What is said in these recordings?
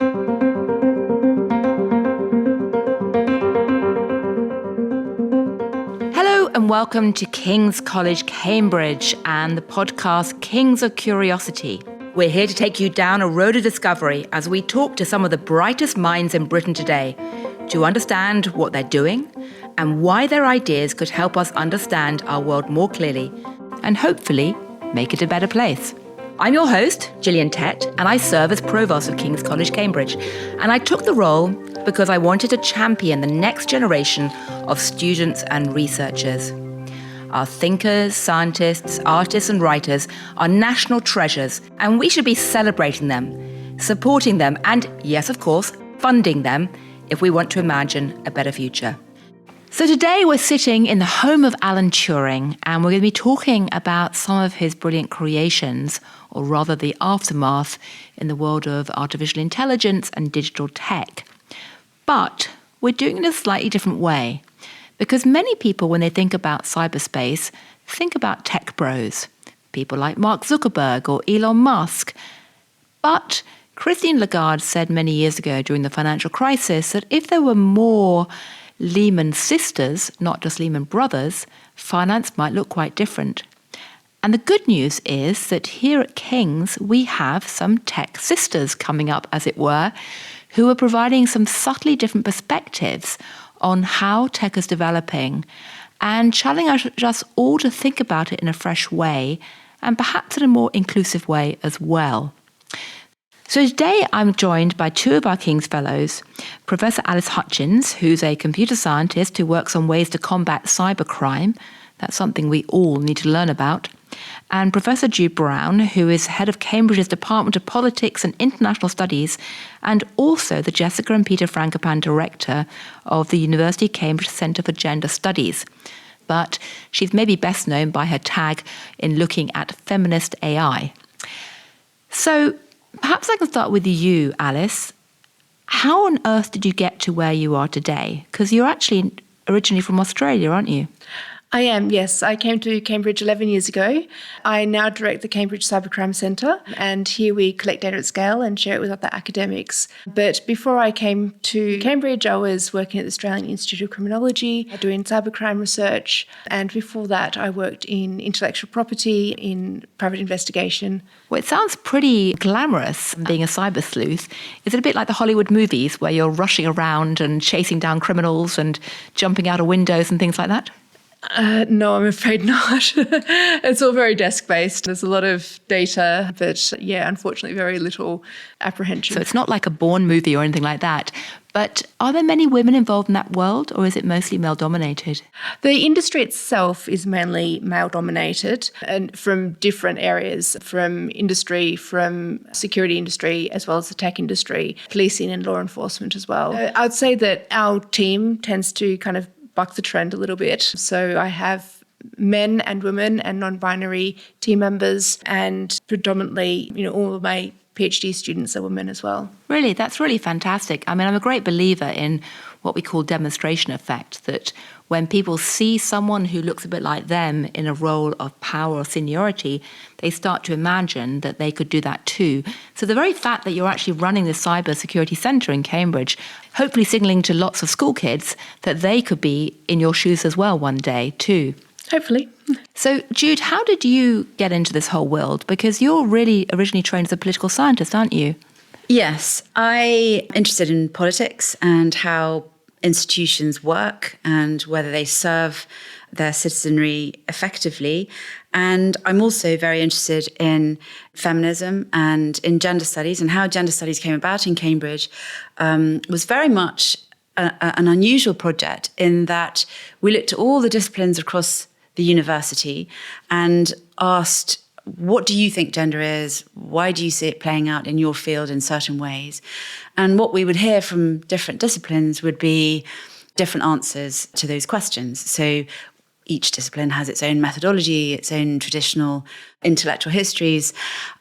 Hello and welcome to King's College Cambridge and the podcast Kings of Curiosity. We're here to take you down a road of discovery as we talk to some of the brightest minds in Britain today to understand what they're doing and why their ideas could help us understand our world more clearly and hopefully make it a better place. I'm your host, Gillian Tett, and I serve as Provost of King's College Cambridge. And I took the role because I wanted to champion the next generation of students and researchers. Our thinkers, scientists, artists and writers are national treasures, and we should be celebrating them, supporting them, and yes, of course, funding them if we want to imagine a better future. So today we're sitting in the home of Alan Turing, and we're going to be talking about some of his brilliant creations, or rather the aftermath in the world of artificial intelligence and digital tech. But we're doing it in a slightly different way, because many people, when they think about cyberspace, think about tech bros, people like Mark Zuckerberg or Elon Musk. But Christine Lagarde said many years ago during the financial crisis that if there were more Lehman sisters, not just Lehman brothers, finance might look quite different. And the good news is that here at King's, we have some tech sisters coming up, as it were, who are providing some subtly different perspectives on how tech is developing and challenging us all to think about it in a fresh way and perhaps in a more inclusive way as well. So today I'm joined by two of our King's Fellows, Professor Alice Hutchings, who's a computer scientist who works on ways to combat cybercrime. That's something we all need to learn about. And Professor Jude Browne, who is head of Cambridge's Department of Politics and International Studies, and also the Jessica and Peter Frankopan Director of the University of Cambridge Centre for Gender Studies. But she's maybe best known by her tag in looking at feminist AI. So perhaps I can start with you, Alice. How on earth did you get to where you are today? Because you're actually originally from Australia, aren't you? I am, yes. I came to Cambridge 11 years ago. I now direct the Cambridge Cybercrime Centre, and here we collect data at scale and share it with other academics. But before I came to Cambridge, I was working at the Australian Institute of Criminology, doing cybercrime research, and before that I worked in intellectual property, in private investigation. Well, it sounds pretty glamorous, being a cyber sleuth. Is it a bit like the Hollywood movies where you're rushing around and chasing down criminals and jumping out of windows and things like that? No, I'm afraid not. It's all very desk-based. There's a lot of data, but yeah, unfortunately very little apprehension. So it's not like a Bourne movie or anything like that. But are there many women involved in that world, or is it mostly male-dominated? The industry itself is mainly male-dominated, and from different areas, from industry, from security industry, as well as the tech industry, policing and law enforcement as well. I'd say that our team tends to kind of buck the trend a little bit. So I have men and women and non-binary team members, and predominantly, all of my PhD students are women as well. Really, that's really fantastic. I mean, I'm a great believer in what we call demonstration effect, that when people see someone who looks a bit like them in a role of power or seniority, they start to imagine that they could do that too. So the very fact that you're actually running the Cyber Security Centre in Cambridge, hopefully signalling to lots of school kids that they could be in your shoes as well one day too. Hopefully. So, Jude, how did you get into this whole world? Because you're really originally trained as a political scientist, aren't you? Yes, I'm interested in politics and how institutions work and whether they serve their citizenry effectively. And I'm also very interested in feminism and in gender studies, and how gender studies came about in Cambridge was very much an unusual project in that we looked at all the disciplines across the university and asked, what do you think gender is? Why do you see it playing out in your field in certain ways? And what we would hear from different disciplines would be different answers to those questions. So each discipline has its own methodology, its own traditional intellectual histories.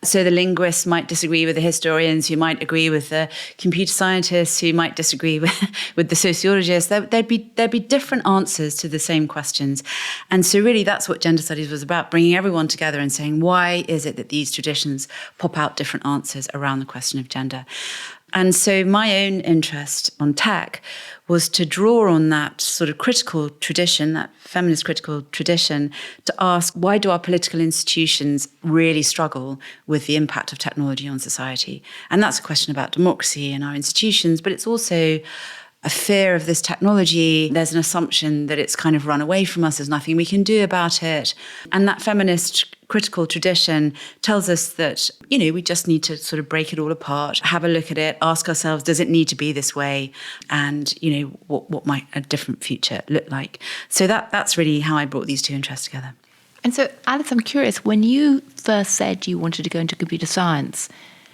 So the linguists might disagree with the historians, who might agree with the computer scientists, who might disagree with the sociologists. There'd be different answers to the same questions. And so really that's what gender studies was about, bringing everyone together and saying, why is it that these traditions pop out different answers around the question of gender? And so my own interest on tech was to draw on that sort of critical tradition, that feminist critical tradition, to ask, why do our political institutions really struggle with the impact of technology on society? And that's a question about democracy and our institutions, but it's also a fear of this technology. There's an assumption that it's kind of run away from us. There's nothing we can do about it. And that feminist critical tradition tells us that, we just need to sort of break it all apart, have a look at it, ask ourselves, does it need to be this way? And, what might a different future look like? So that's really how I brought these two interests together. And so, Alice, I'm curious, when you first said you wanted to go into computer science,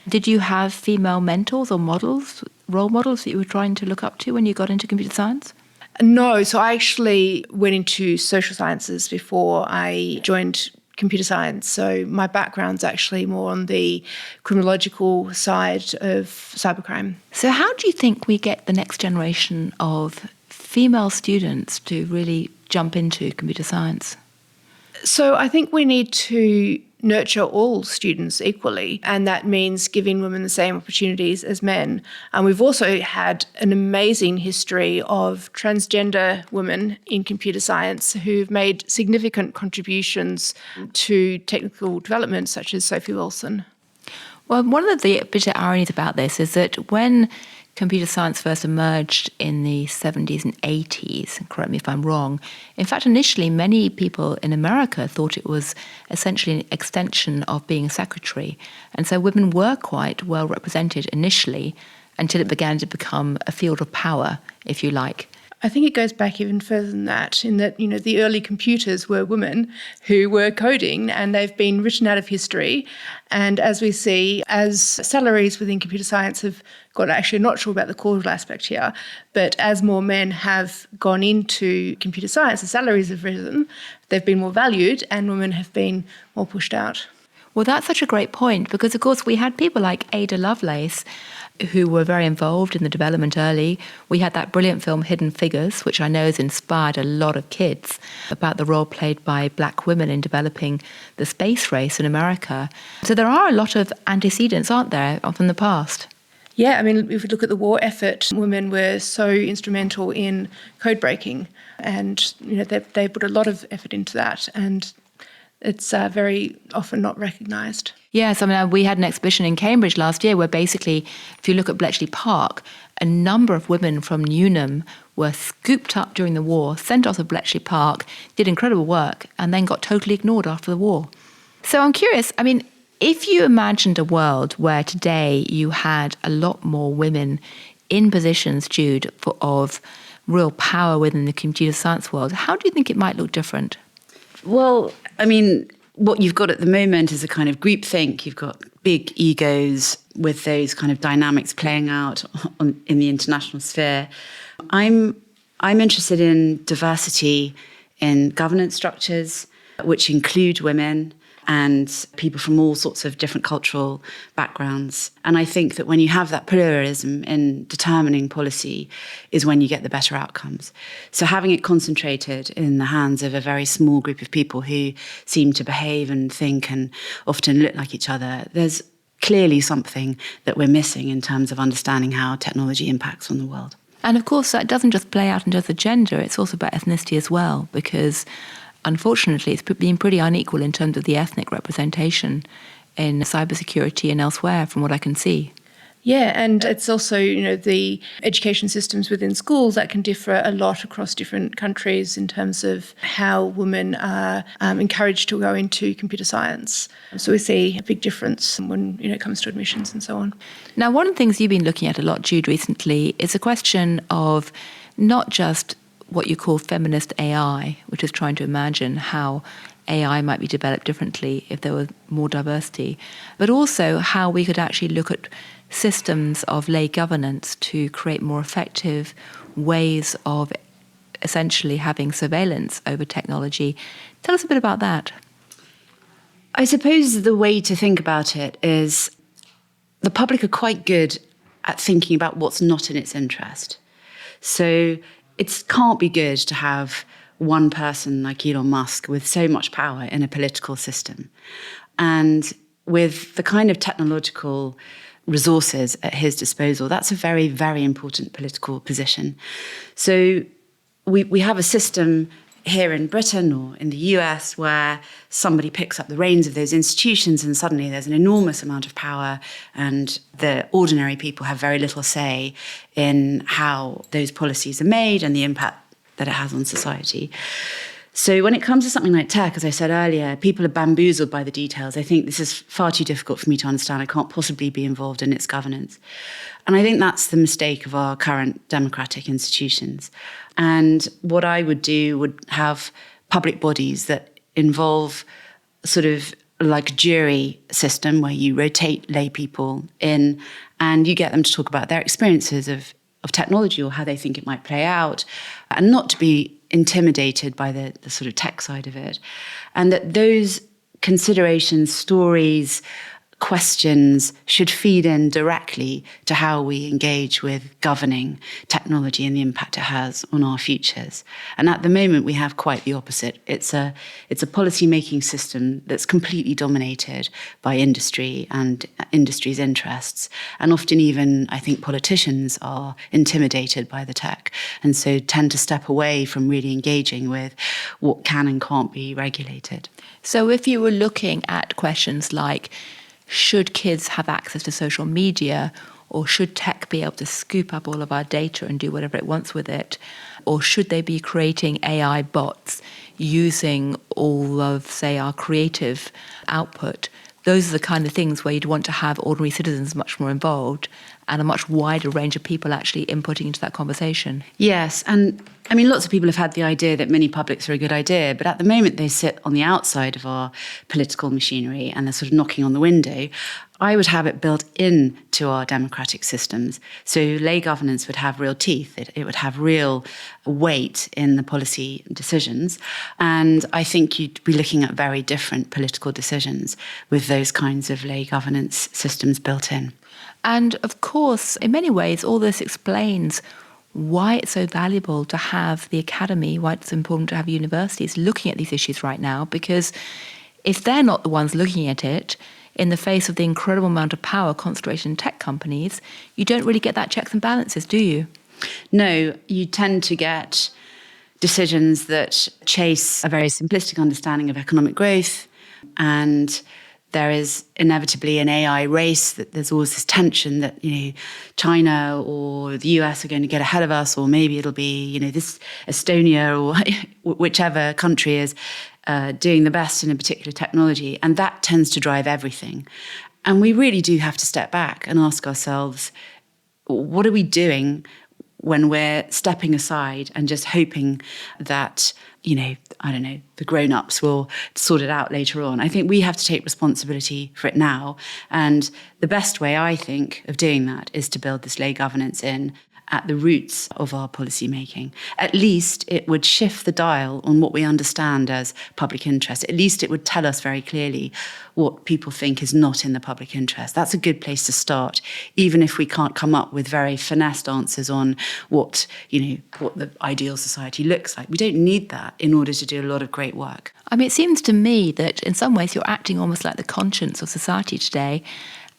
did you have female mentors or models, role models that you were trying to look up to when you got into computer science? No, so I actually went into social sciences before I joined computer science. So my background's actually more on the criminological side of cybercrime. So how do you think we get the next generation of female students to really jump into computer science? So I think we need to nurture all students equally, and that means giving women the same opportunities as men. And we've also had an amazing history of transgender women in computer science who've made significant contributions to technical development, such as Sophie Wilson. Well, one of the bitter ironies about this is that when computer science first emerged in the 70s and 80s, correct me if I'm wrong, in fact, initially many people in America thought it was essentially an extension of being a secretary. And so women were quite well represented initially until it began to become a field of power, if you like. I think it goes back even further than that, in that, the early computers were women who were coding, and they've been written out of history. And as we see, as salaries within computer science have gone, actually not sure about the causal aspect here, but as more men have gone into computer science, the salaries have risen, they've been more valued, and women have been more pushed out. Well, that's such a great point because, of course, we had people like Ada Lovelace who were very involved in the development early. We had that brilliant film Hidden Figures, which I know has inspired a lot of kids, about the role played by black women in developing the space race in America. So there are a lot of antecedents, aren't there, from the past? Yeah, I mean, if we look at the war effort, women were so instrumental in code breaking, and they put a lot of effort into that, and it's very often not recognised. Yes, I mean, we had an exhibition in Cambridge last year where basically, if you look at Bletchley Park, a number of women from Newnham were scooped up during the war, sent off to Bletchley Park, did incredible work, and then got totally ignored after the war. So I'm curious, I mean, if you imagined a world where today you had a lot more women in positions, Jude, of real power within the computer science world, how do you think it might look different? Well, I mean, what you've got at the moment is a kind of groupthink. You've got big egos with those kind of dynamics playing out in the international sphere. I'm interested in diversity in governance structures, which include women and people from all sorts of different cultural backgrounds. And I think that when you have that pluralism in determining policy is when you get the better outcomes. So having it concentrated in the hands of a very small group of people who seem to behave and think and often look like each other, there's clearly something that we're missing in terms of understanding how technology impacts on the world. And of course, that doesn't just play out in terms of gender, it's also about ethnicity as well, because unfortunately, it's been pretty unequal in terms of the ethnic representation in cybersecurity and elsewhere, from what I can see. Yeah, and it's also, the education systems within schools that can differ a lot across different countries in terms of how women are encouraged to go into computer science. So we see a big difference when it comes to admissions and so on. Now, one of the things you've been looking at a lot, Jude, recently is a question of not just what you call feminist AI, which is trying to imagine how AI might be developed differently if there was more diversity, but also how we could actually look at systems of lay governance to create more effective ways of essentially having surveillance over technology. Tell us a bit about that. I suppose the way to think about it is the public are quite good at thinking about what's not in its interest. So it can't be good to have one person like Elon Musk with so much power in a political system. And with the kind of technological resources at his disposal. That's a very, very important political position. So we have a system here in Britain or in the US where somebody picks up the reins of those institutions and suddenly there's an enormous amount of power and the ordinary people have very little say in how those policies are made and the impact that it has on society. So when it comes to something like tech, as I said earlier, people are bamboozled by the details. I think this is far too difficult for me to understand. I can't possibly be involved in its governance. And I think that's the mistake of our current democratic institutions. And what I would do would have public bodies that involve sort of like a jury system where you rotate lay people in and you get them to talk about their experiences of technology or how they think it might play out, and not to be intimidated by the sort of tech side of it. And that those considerations, stories, questions should feed in directly to how we engage with governing technology and the impact it has on our futures. And at the moment, we have quite the opposite. It's a policy-making system that's completely dominated by industry and industry's interests. And often even, I think, politicians are intimidated by the tech and so tend to step away from really engaging with what can and can't be regulated. So if you were looking at questions like, should kids have access to social media, or should tech be able to scoop up all of our data and do whatever it wants with it? Or should they be creating AI bots using all of, say, our creative output? Those are the kind of things where you'd want to have ordinary citizens much more involved and a much wider range of people actually inputting into that conversation. Yes, and I mean, lots of people have had the idea that mini publics are a good idea, but at the moment they sit on the outside of our political machinery and they're sort of knocking on the window. I would have it built into our democratic systems. So lay governance would have real teeth. It would have real weight in the policy decisions. And I think you'd be looking at very different political decisions with those kinds of lay governance systems built in. And of course, in many ways, all this explains why it's so valuable to have the academy, why it's important to have universities looking at these issues right now, because if they're not the ones looking at it, in the face of the incredible amount of power concentrated in tech companies, you don't really get that checks and balances, do you? No, you tend to get decisions that chase a very simplistic understanding of economic growth, and there is inevitably an AI race, that there's always this tension that, China or the US are going to get ahead of us, or maybe it'll be, this Estonia or whichever country is doing the best in a particular technology. And that tends to drive everything. And we really do have to step back and ask ourselves, what are we doing when we're stepping aside and just hoping that, the grown-ups will sort it out later on? I think we have to take responsibility for it now. And the best way, I think, of doing that is to build this lay governance in at the roots of our policy making. At least it would shift the dial on what we understand as public interest. At least it would tell us very clearly what people think is not in the public interest. That's a good place to start, even if we can't come up with very finessed answers on what the ideal society looks like. We don't need that in order to do a lot of great work. I mean, it seems to me that in some ways you're acting almost like the conscience of society today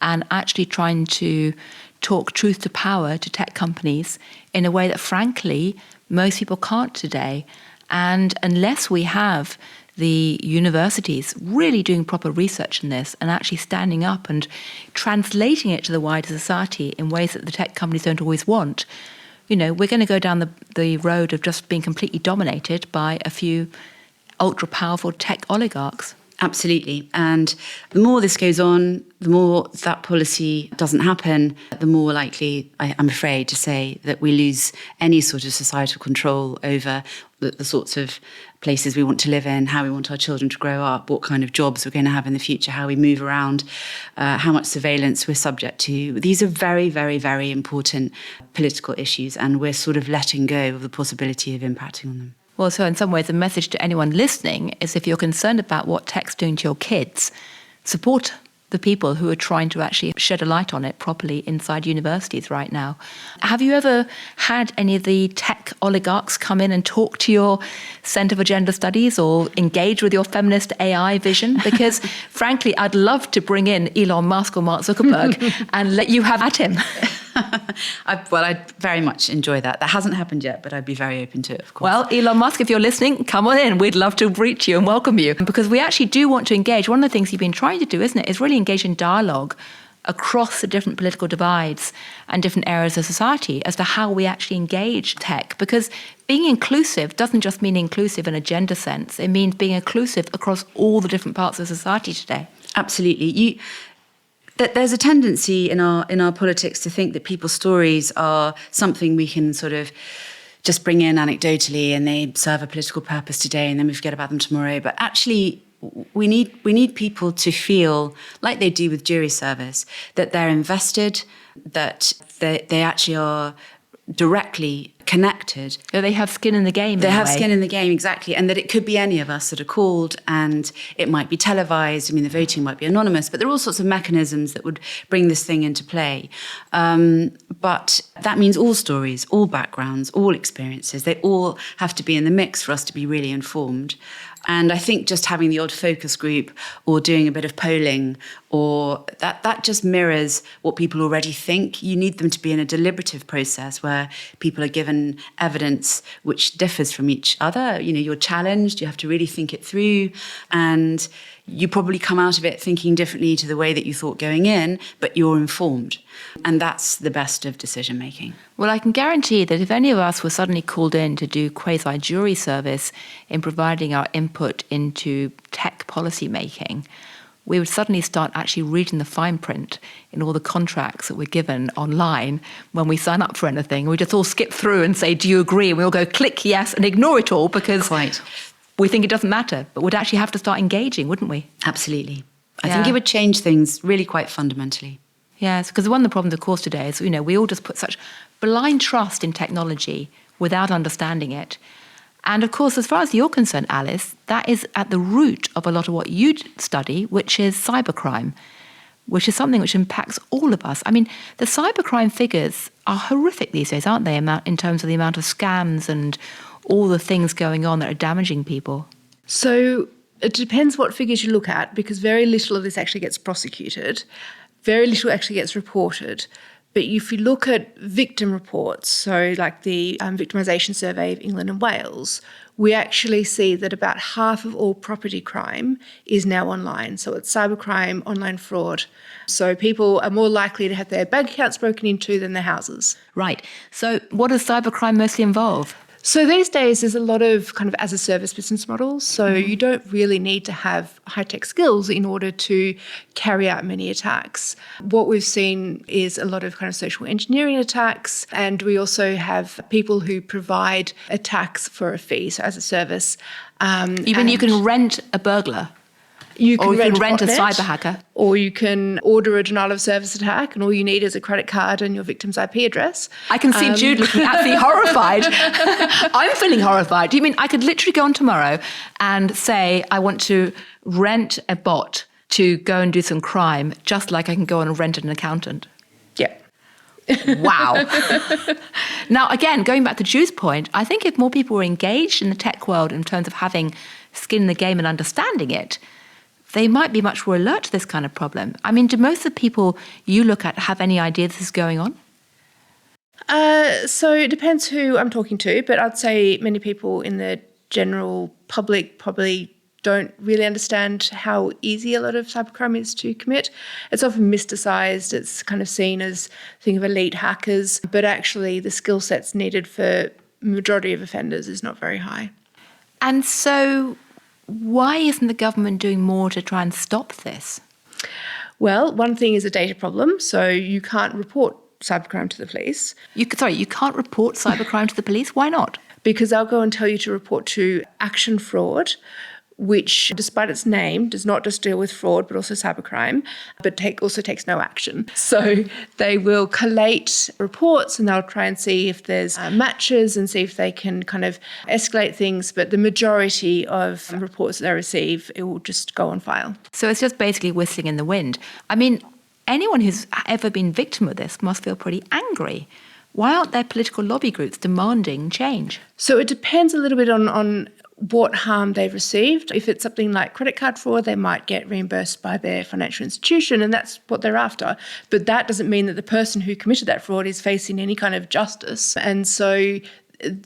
and actually trying to talk truth to power to tech companies in a way that, frankly, most people can't today. And unless we have the universities really doing proper research in this and actually standing up and translating it to the wider society in ways that the tech companies don't always want, we're going to go down the road of just being completely dominated by a few ultra-powerful tech oligarchs. Absolutely. And the more this goes on, the more that policy doesn't happen, the more likely, I'm afraid to say, that we lose any sort of societal control over the sorts of places we want to live in, how we want our children to grow up, what kind of jobs we're going to have in the future, how we move around, how much surveillance we're subject to. These are very, very, very important political issues, and we're sort of letting go of the possibility of impacting on them. Well, so in some ways, the message to anyone listening is if you're concerned about what tech's doing to your kids, support the people who are trying to actually shed a light on it properly inside universities right now. Have you ever had any of the tech oligarchs come in and talk to your Centre for Gender Studies or engage with your feminist AI vision? Because frankly, I'd love to bring in Elon Musk or Mark Zuckerberg and let you have at him. I'd very much enjoy that. That hasn't happened yet, but I'd be very open to it, of course. Well, Elon Musk, if you're listening, come on in. We'd love to reach you and welcome you, because we actually do want to engage. One of the things you've been trying to do, isn't it, is really engage in dialogue across the different political divides and different areas of society as to how we actually engage tech. Because being inclusive doesn't just mean inclusive in a gender sense. It means being inclusive across all the different parts of society today. Absolutely. There's a tendency in our politics to think that people's stories are something we can sort of just bring in anecdotally and they serve a political purpose today and then we forget about them tomorrow. But actually, we need people to feel like they do with jury service, that they're invested, that they actually are directly connected. So they have skin in the game. They have skin in the game, exactly. And that it could be any of us that are called and it might be televised. I mean, the voting might be anonymous, but there are all sorts of mechanisms that would bring this thing into play. But that means all stories, all backgrounds, all experiences, they all have to be in the mix for us to be really informed. And I think just having the odd focus group or doing a bit of polling or that just mirrors what people already think. You need them to be in a deliberative process where people are given evidence which differs from each other. You know, you're challenged, you have to really think it through, and you probably come out of it thinking differently to the way that you thought going in, but you're informed. And that's the best of decision making. Well, I can guarantee that if any of us were suddenly called in to do quasi-jury service in providing our input into tech policy making, we would suddenly start actually reading the fine print in all the contracts that we're given online when we sign up for anything. We just all skip through and say, do you agree? And we all go click yes and ignore it all because we think it doesn't matter. But we'd actually have to start engaging, wouldn't we? Absolutely. I think it would change things really quite fundamentally. Yes, because one of the problems, of course, today is, we all just put such blind trust in technology without understanding it. And of course, as far as you're concerned, Alice, that is at the root of a lot of what you study, which is cybercrime, which is something which impacts all of us. I mean, the cybercrime figures are horrific these days, aren't they, in terms of the amount of scams and all the things going on that are damaging people? So it depends what figures you look at, because very little of this actually gets prosecuted. Very little actually gets reported. But if you look at victim reports, so like the Victimisation Survey of England and Wales, we actually see that about half of all property crime is now online. So it's cybercrime, online fraud. So people are more likely to have their bank accounts broken into than their houses. Right. So what does cybercrime mostly involve? So these days there's a lot of kind of as a service business models. So you don't really need to have high-tech skills in order to carry out many attacks. What we've seen is a lot of kind of social engineering attacks, and we also have people who provide attacks for a fee, so as a service. You mean you can rent a burglar? You can rent a cyber hacker. Or you can order a denial of service attack and all you need is a credit card and your victim's IP address. I can see Jude looking absolutely horrified. I'm feeling horrified. Do you mean I could literally go on tomorrow and say I want to rent a bot to go and do some crime, just like I can go and rent an accountant? Yeah. Wow. Now, again, going back to Jude's point, I think if more people were engaged in the tech world in terms of having skin in the game and understanding it, they might be much more alert to this kind of problem. I mean, do most of the people you look at have any idea this is going on? So it depends who I'm talking to, but I'd say many people in the general public probably don't really understand how easy a lot of cybercrime is to commit. It's often mysticised. It's kind of seen as a thing of elite hackers, but actually the skill sets needed for majority of offenders is not very high. And so why isn't the government doing more to try and stop this? Well, one thing is a data problem, so you can't report cybercrime to the police. You can't report cybercrime to the police? Why not? Because they'll go and tell you to report to Action Fraud, which, despite its name, does not just deal with fraud, but also cybercrime, but also takes no action. So they will collate reports and they'll try and see if there's matches and see if they can kind of escalate things. But the majority of reports that they receive, it will just go on file. So it's just basically whistling in the wind. I mean, anyone who's ever been victim of this must feel pretty angry. Why aren't there political lobby groups demanding change? So it depends a little bit on what harm they've received. If it's something like credit card fraud, they might get reimbursed by their financial institution, and that's what they're after. But that doesn't mean that the person who committed that fraud is facing any kind of justice. And so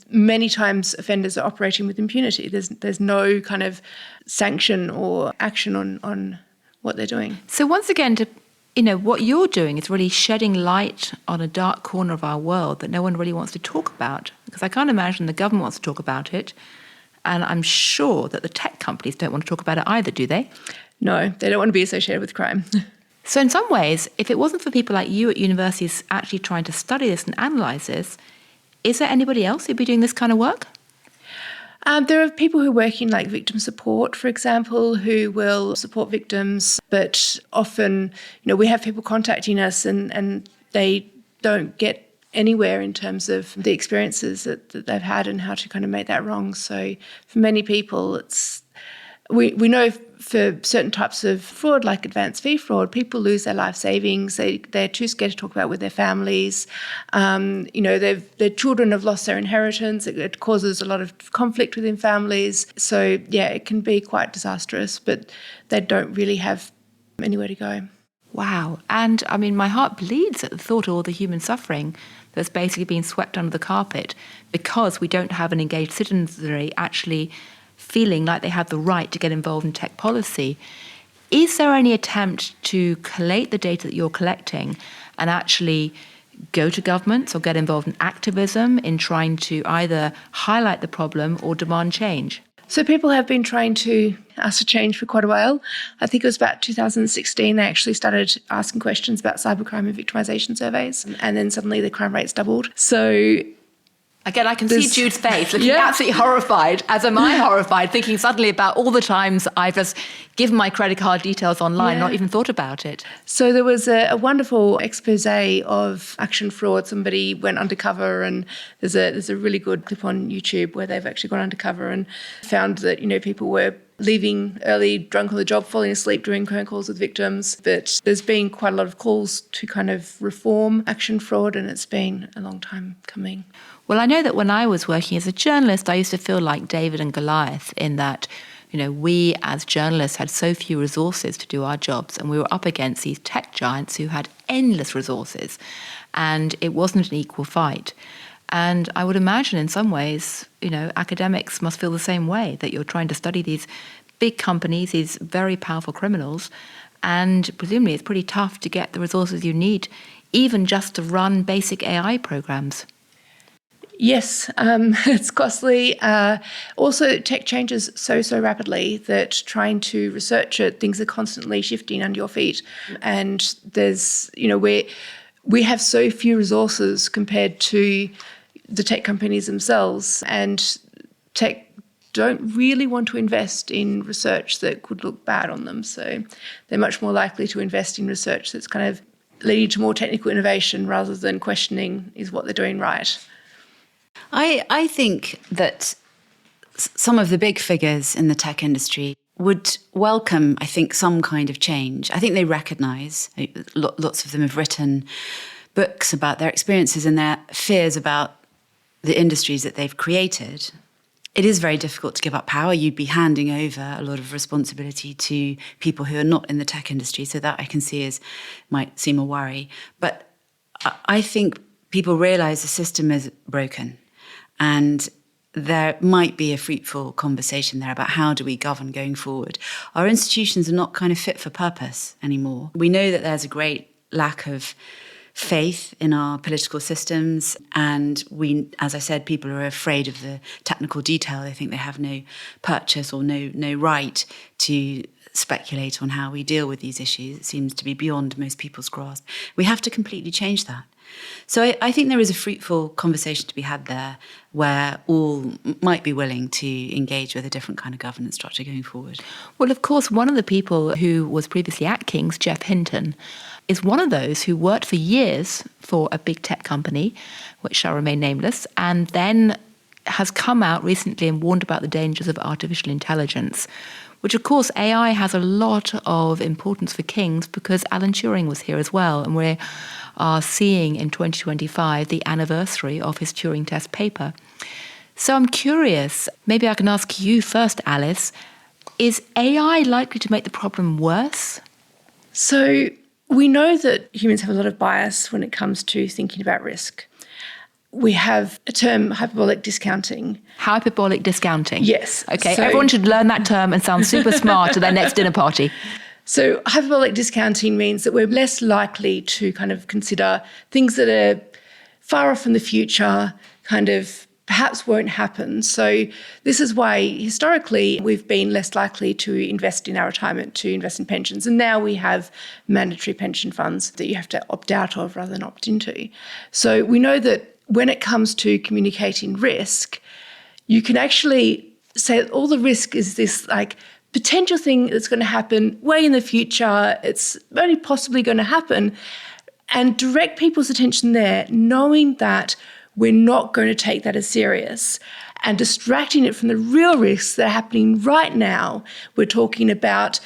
many times offenders are operating with impunity. There's no kind of sanction or action on what they're doing. So once again, what you're doing is really shedding light on a dark corner of our world that no one really wants to talk about, because I can't imagine the government wants to talk about it. And I'm sure that the tech companies don't want to talk about it either, do they? No, they don't want to be associated with crime. So in some ways, if it wasn't for people like you at universities actually trying to study this and analyse this, is there anybody else who'd be doing this kind of work? There are people who work in like victim support, for example, who will support victims, but often, we have people contacting us and they don't get anywhere in terms of the experiences that they've had and how to kind of make that wrong. So for many people, we know for certain types of fraud, like advance fee fraud, people lose their life savings. They're too scared to talk about it with their families. Their children have lost their inheritance. It causes a lot of conflict within families. So yeah, it can be quite disastrous, but they don't really have anywhere to go. Wow. And I mean, my heart bleeds at the thought of all the human suffering that's basically being swept under the carpet because we don't have an engaged citizenry actually feeling like they have the right to get involved in tech policy. Is there any attempt to collate the data that you're collecting and actually go to governments or get involved in activism in trying to either highlight the problem or demand change? So people have been trying to ask for change for quite a while. I think it was about 2016 they actually started asking questions about cybercrime and victimisation surveys, and then suddenly the crime rates doubled. So again, I can see Jude's face looking absolutely horrified, as am I horrified, thinking suddenly about all the times I've just given my credit card details online, not even thought about it. So there was a wonderful expose of action fraud. Somebody went undercover, and there's a really good clip on YouTube where they've actually gone undercover and found that, people were leaving early, drunk on the job, falling asleep, doing phone calls with victims. But there's been quite a lot of calls to kind of reform action fraud, and it's been a long time coming. Well, I know that when I was working as a journalist, I used to feel like David and Goliath in that, we as journalists had so few resources to do our jobs, and we were up against these tech giants who had endless resources, and it wasn't an equal fight. And I would imagine in some ways, academics must feel the same way, that you're trying to study these big companies, these very powerful criminals, and presumably it's pretty tough to get the resources you need, even just to run basic AI programs. Yes, it's costly. Also, tech changes so rapidly that trying to research it, things are constantly shifting under your feet. And there's, we have so few resources compared to the tech companies themselves. And tech don't really want to invest in research that could look bad on them. So they're much more likely to invest in research that's kind of leading to more technical innovation rather than questioning is what they're doing right. I think that some of the big figures in the tech industry would welcome, some kind of change. I think they recognise, lots of them have written books about their experiences and their fears about the industries that they've created. It is very difficult to give up power. You'd be handing over a lot of responsibility to people who are not in the tech industry. So that I can see might seem a worry. But I think people realise the system is broken. And there might be a fruitful conversation there about how do we govern going forward. Our institutions are not kind of fit for purpose anymore. We know that there's a great lack of faith in our political systems, and as I said, people are afraid of the technical detail. They think they have no purchase or no right to speculate on how we deal with these issues. It seems to be beyond most people's grasp. We have to completely change that. So I think there is a fruitful conversation to be had there where all might be willing to engage with a different kind of governance structure going forward. Well, of course, one of the people who was previously at King's, Jeff Hinton, is one of those who worked for years for a big tech company, which shall remain nameless, and then has come out recently and warned about the dangers of artificial intelligence, which, of course, AI has a lot of importance for King's because Alan Turing was here as well, and we are seeing in 2025 the anniversary of his Turing test paper. So I'm curious, maybe I can ask you first, Alice, is AI likely to make the problem worse? So we know that humans have a lot of bias when it comes to thinking about risk. We have a term, hyperbolic discounting. Hyperbolic discounting? Yes. Okay, so everyone should learn that term and sound super smart at their next dinner party. So hyperbolic discounting means that we're less likely to kind of consider things that are far off in the future, kind of perhaps won't happen. So this is why historically we've been less likely to invest in our retirement, to invest in pensions. And now we have mandatory pension funds that you have to opt out of rather than opt into. So we know that when it comes to communicating risk, you can actually say that all the risk is this like potential thing that's going to happen way in the future. It's only possibly going to happen. And direct people's attention there, knowing that we're not going to take that as serious and distracting it from the real risks that are happening right now. We're talking about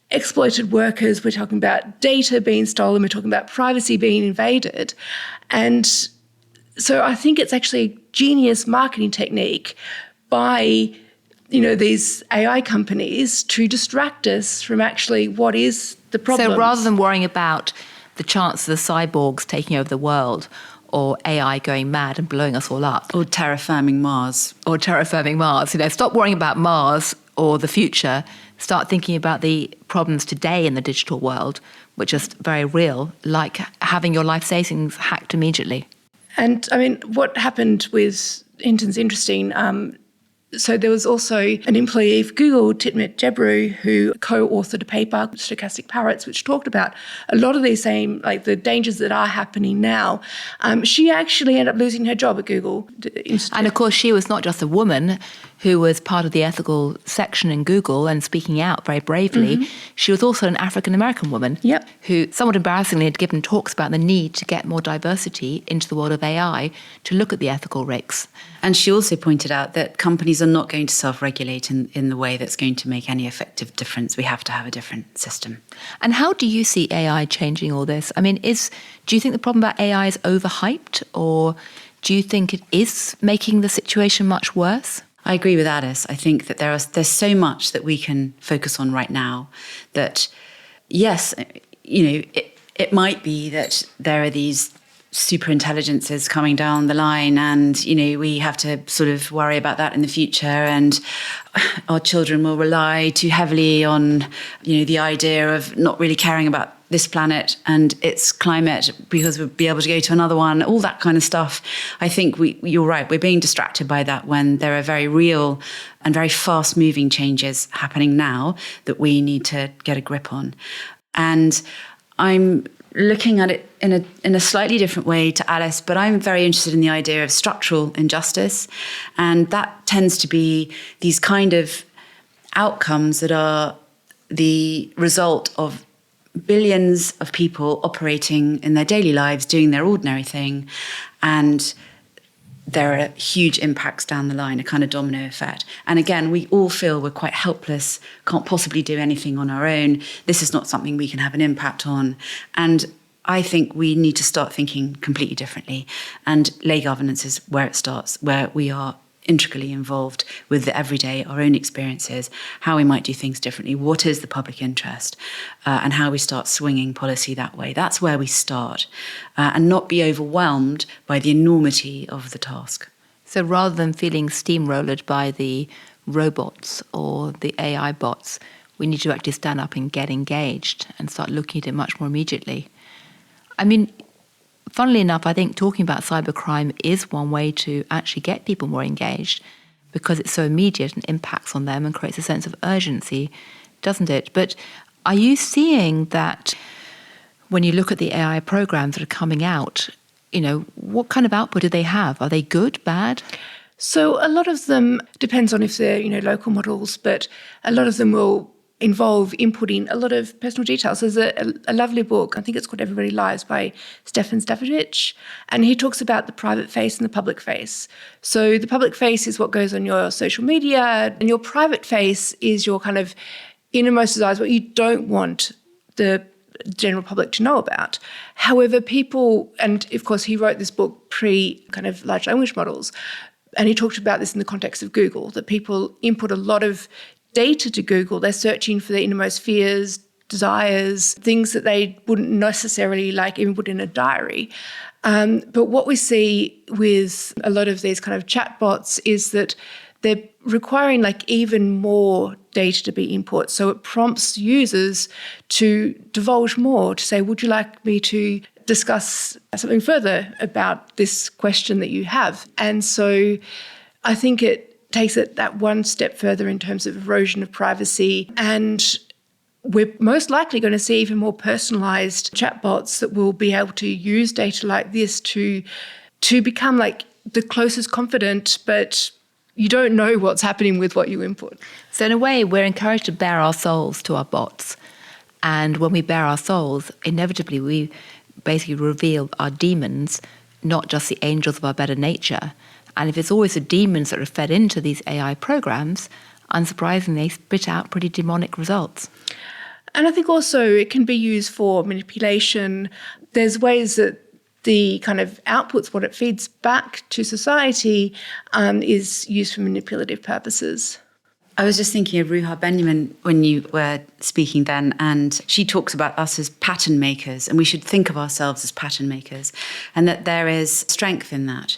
exploited workers, we're talking about data being stolen, we're talking about privacy being invaded. And so I think it's actually a genius marketing technique by these AI companies to distract us from actually what is the problem. So rather than worrying about the chance of the cyborgs taking over the world or AI going mad and blowing us all up. Or terraforming Mars. Stop worrying about Mars or the future. Start thinking about the problems today in the digital world, which are very real, like having your life savings hacked immediately. And I mean, what happened with Hinton's interesting. So there was also an employee of Google, Titmit Jebru, who co-authored a paper, Stochastic Parrots, which talked about a lot of these same, like the dangers that are happening now. She actually ended up losing her job at Google. And of course, she was not just a woman who was part of the ethical section in Google and speaking out very bravely. Mm-hmm. She was also an African-American woman who, somewhat embarrassingly, had given talks about the need to get more diversity into the world of AI to look at the ethical risks. And she also pointed out that companies are not going to self-regulate in the way that's going to make any effective difference. We have to have a different system. And how do you see AI changing all this? I mean, do you think the problem about AI is overhyped, or do you think it is making the situation much worse? I agree with Alice. I think that there's so much that we can focus on right now that, yes, it might be that there are these super intelligences coming down the line and, we have to sort of worry about that in the future, and our children will rely too heavily on, the idea of not really caring about this planet and its climate because we'll be able to go to another one, all that kind of stuff. I think you're right, we're being distracted by that when there are very real and very fast-moving changes happening now that we need to get a grip on. And I'm looking at it in a slightly different way to Alice, but I'm very interested in the idea of structural injustice. And that tends to be these kind of outcomes that are the result of billions of people operating in their daily lives, doing their ordinary thing, and there are huge impacts down the line, a kind of domino effect. And again, we all feel we're quite helpless, can't possibly do anything on our own. This is not something we can have an impact on. And I think we need to start thinking completely differently. And lay governance is where it starts, where we are intricately involved with the everyday, our own experiences, how we might do things differently, what is the public interest, and how we start swinging policy that way. That's where we start, and not be overwhelmed by the enormity of the task. So rather than feeling steamrolled by the robots or the AI bots, we need to actually stand up and get engaged and start looking at it much more immediately. I mean, funnily enough, I think talking about cybercrime is one way to actually get people more engaged because it's so immediate and impacts on them and creates a sense of urgency, doesn't it? But are you seeing that when you look at the AI programs that are coming out, what kind of output do they have? Are they good, bad? So a lot of them depends on if they're, local models, but a lot of them will involve inputting a lot of personal details. There's a lovely book, I think it's called Everybody Lies by Stefan Stavovich, and he talks about the private face and the public face. So the public face is what goes on your social media, and your private face is your kind of innermost desires, what you don't want the general public to know about. However, people, and of course he wrote this book pre kind of large language models, and he talked about this in the context of Google, that people input a lot of data to Google. They're searching for their innermost fears, desires, things that they wouldn't necessarily even put in a diary. But what we see with a lot of these kind of chatbots is that they're requiring even more data to be input. So it prompts users to divulge more, to say, would you like me to discuss something further about this question that you have? And so I think it takes it that one step further in terms of erosion of privacy. And we're most likely going to see even more personalised chatbots that will be able to use data like this to become the closest confidant, but you don't know what's happening with what you input. So in a way, we're encouraged to bare our souls to our bots. And when we bare our souls, inevitably we basically reveal our demons, not just the angels of our better nature. And if it's always the demons that are fed into these AI programs, unsurprisingly, they spit out pretty demonic results. And I think also it can be used for manipulation. There's ways that the kind of outputs, what it feeds back to society, is used for manipulative purposes. I was just thinking of Ruha Benjamin when you were speaking then, and she talks about us as pattern makers, and we should think of ourselves as pattern makers, and that there is strength in that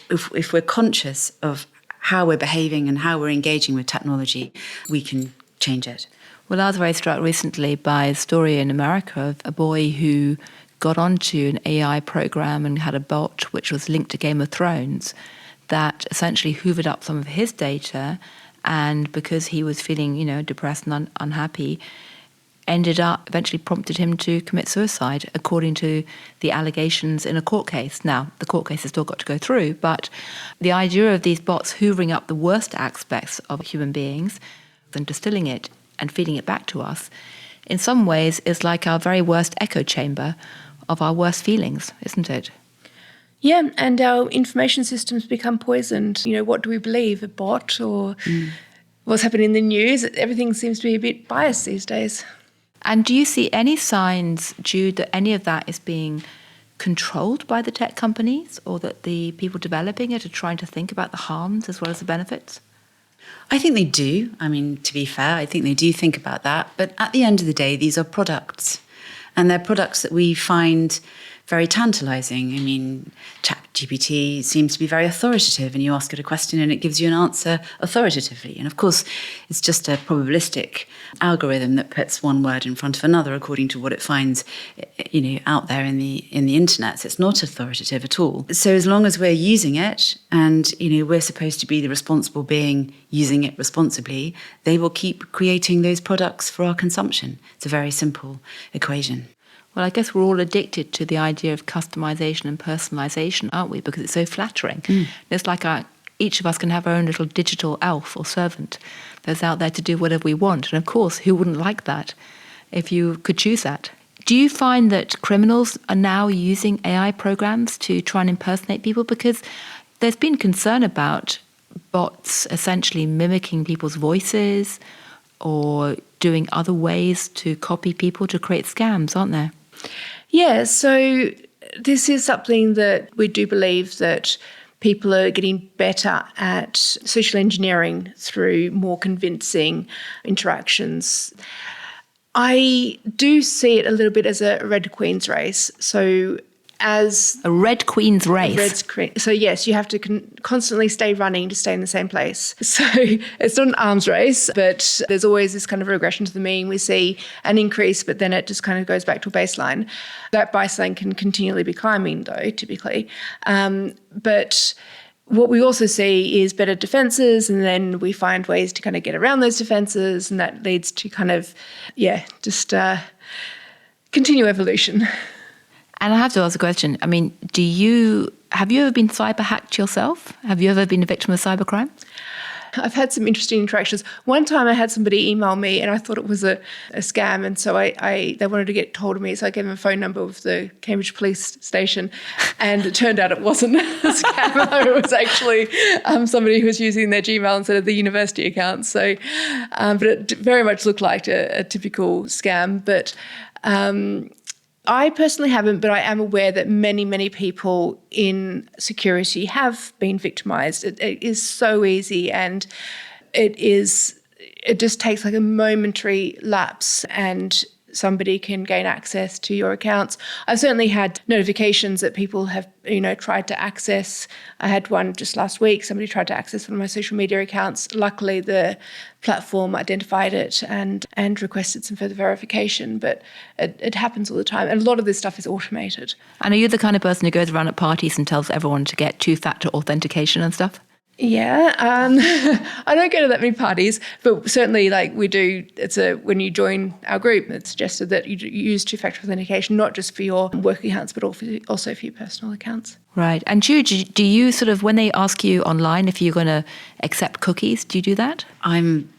if we're conscious of how we're behaving and how we're engaging with technology, we can change it. Well, I was very struck recently by a story in America of a boy who got onto an AI program and had a bot which was linked to Game of Thrones that essentially hoovered up some of his data, and because he was feeling, depressed and unhappy, ended up eventually prompted him to commit suicide, according to the allegations in a court case. Now, the court case has still got to go through, but the idea of these bots hoovering up the worst aspects of human beings and distilling it and feeding it back to us, in some ways is like our very worst echo chamber of our worst feelings, isn't it? Yeah, and our information systems become poisoned. What do we believe, a bot or what's happening in the news? Everything seems to be a bit biased these days. And do you see any signs, Jude, that any of that is being controlled by the tech companies, or that the people developing it are trying to think about the harms as well as the benefits? I think they do. I mean, to be fair, I think they do think about that. But at the end of the day, these are products. And they're products that we find very tantalizing. I mean, ChatGPT seems to be very authoritative, and you ask it a question and it gives you an answer authoritatively. And of course, it's just a probabilistic algorithm that puts one word in front of another according to what it finds, out there in the internet. So it's not authoritative at all. So as long as we're using it, and we're supposed to be the responsible being using it responsibly, they will keep creating those products for our consumption. It's a very simple equation. Well, I guess we're all addicted to the idea of customization and personalization, aren't we? Because it's so flattering. It's like each of us can have our own little digital elf or servant that's out there to do whatever we want. And of course, who wouldn't like that if you could choose that? Do you find that criminals are now using AI programs to try and impersonate people? Because there's been concern about bots essentially mimicking people's voices or doing other ways to copy people to create scams, aren't there? Yeah, so this is something that we do believe that people are getting better at social engineering through more convincing interactions. I do see it a little bit as a Red Queen's race. So as a Red Queen's race. So yes, you have to constantly stay running to stay in the same place. So it's not an arms race, but there's always this kind of regression to the mean. We see an increase, but then it just kind of goes back to a baseline. That baseline can continually be climbing, though, typically. But what we also see is better defences, and then we find ways to kind of get around those defences, and that leads to kind of, just continue evolution. And I have to ask a question. I mean, have you ever been cyber hacked yourself? Have you ever been a victim of cybercrime? I've had some interesting interactions. One time I had somebody email me and I thought it was a scam, and so they wanted to get hold of me, so I gave them a phone number of the Cambridge Police Station, and it turned out it wasn't a scam. It was actually somebody who was using their Gmail instead of the university account. So, but it very much looked like a typical scam. But I personally haven't, but I am aware that many, many people in security have been victimised. It is so easy, and it just takes like a momentary lapse and somebody can gain access to your accounts. I've certainly had notifications that people have, tried to access. I had one just last week. Somebody tried to access one of my social media accounts. Luckily, the platform identified it and requested some further verification. But it happens all the time. And a lot of this stuff is automated. And are you the kind of person who goes around at parties and tells everyone to get two-factor authentication and stuff? Yeah, I don't go to that many parties, but certainly we do. When you join our group, it's suggested that you use two-factor authentication, not just for your work accounts, but also for your personal accounts. Right. And Jude, do you when they ask you online if you're going to accept cookies, do you do that? I'm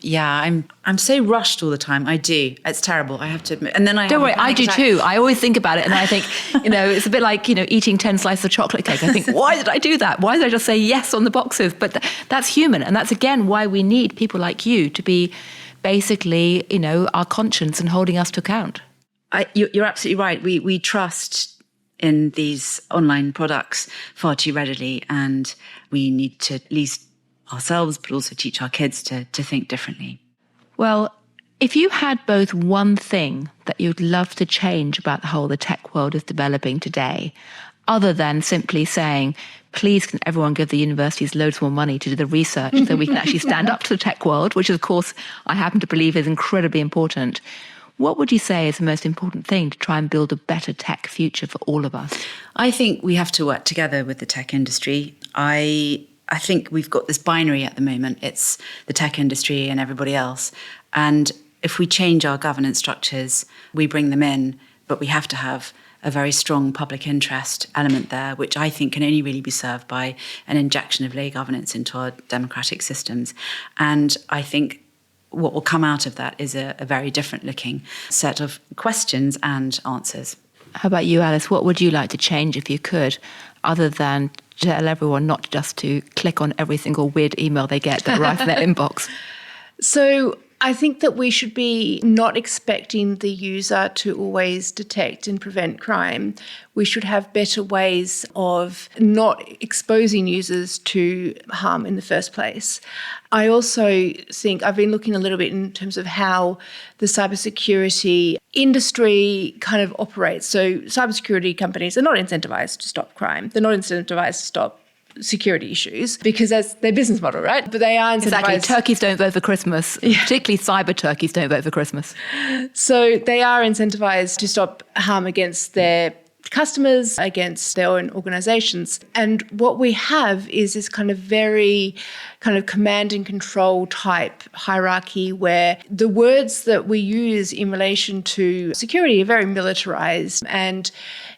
so rushed all the time. I do. It's terrible, I have to admit. And then Don't worry, I do too. I always think about it and I think, it's a bit like, eating 10 slices of chocolate cake. I think, why did I do that? Why did I just say yes on the boxes? But that's human. And that's, again, why we need people like you to be basically, our conscience and holding us to account. You're absolutely right. We trust in these online products far too readily, and we need to at least ourselves, but also teach our kids to think differently. Well, if you had both one thing that you'd love to change about how the tech world is developing today, other than simply saying, please can everyone give the universities loads more money to do the research so we can actually stand up to the tech world, which of course I happen to believe is incredibly important. What would you say is the most important thing to try and build a better tech future for all of us? I think we have to work together with the tech industry. I think we've got this binary at the moment. It's the tech industry and everybody else. And if we change our governance structures, we bring them in, but we have to have a very strong public interest element there, which I think can only really be served by an injection of lay governance into our democratic systems. And I think what will come out of that is a very different looking set of questions and answers. How about you, Alice? What would you like to change if you could, other than tell everyone not just to click on every single weird email they get that arrives in their inbox? So I think that we should be not expecting the user to always detect and prevent crime. We should have better ways of not exposing users to harm in the first place. I also think I've been looking a little bit in terms of how the cybersecurity industry kind of operates. So cybersecurity companies are not incentivized to stop crime. They're not incentivized to stop security issues because that's their business model, right? But they are incentivized. Exactly. Turkeys don't vote for Christmas. Yeah. Particularly cyber turkeys don't vote for Christmas. So they are incentivized to stop harm against their customers, against their own organizations. And what we have is this kind of very kind of command and control type hierarchy where the words that we use in relation to security are very militarized, and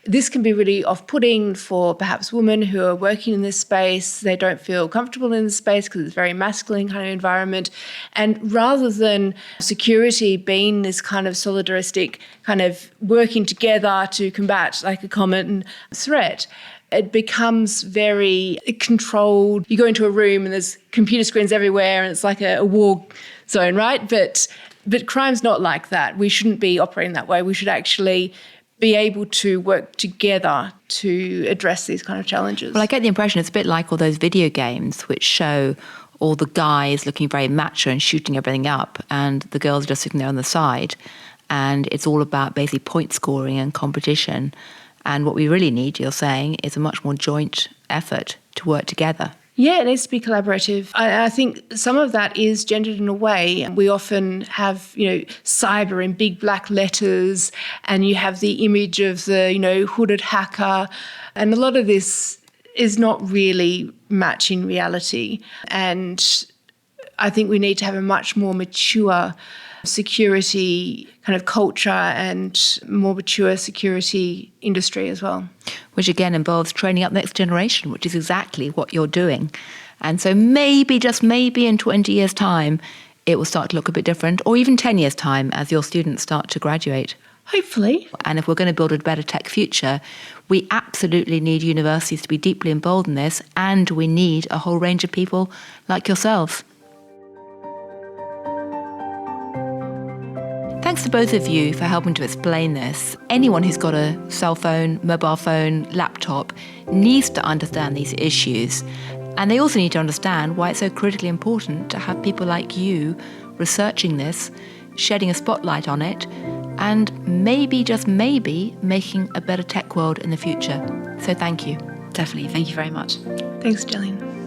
this can be really off-putting for perhaps women who are working in this space. They don't feel comfortable in this space because it's a very masculine kind of environment. And rather than security being this kind of solidaristic kind of working together to combat like a common threat, it becomes very controlled. You go into a room and there's computer screens everywhere and it's like a war zone, right? But crime's not like that. We shouldn't be operating that way. We should actually be able to work together to address these kind of challenges. Well, I get the impression it's a bit like all those video games which show all the guys looking very macho and shooting everything up, and the girls are just sitting there on the side. And it's all about basically point scoring and competition. And what we really need, you're saying, is a much more joint effort to work together. Yeah, it needs to be collaborative. I think some of that is gendered in a way. We often have, cyber in big black letters, and you have the image of the, hooded hacker. And a lot of this is not really matching reality. And I think we need to have a much more mature security kind of culture and more mature security industry as well. Which again involves training up the next generation, which is exactly what you're doing. And so maybe, just maybe in 20 years' time, it will start to look a bit different, or even 10 years' time as your students start to graduate. Hopefully. And if we're going to build a better tech future, we absolutely need universities to be deeply involved in this, and we need a whole range of people like yourselves. Thanks to both of you for helping to explain this. Anyone who's got a cell phone, mobile phone, laptop needs to understand these issues. And they also need to understand why it's so critically important to have people like you researching this, shedding a spotlight on it, and maybe, just maybe, making a better tech world in the future. So thank you. Definitely. Thank you very much. Thanks, Gillian.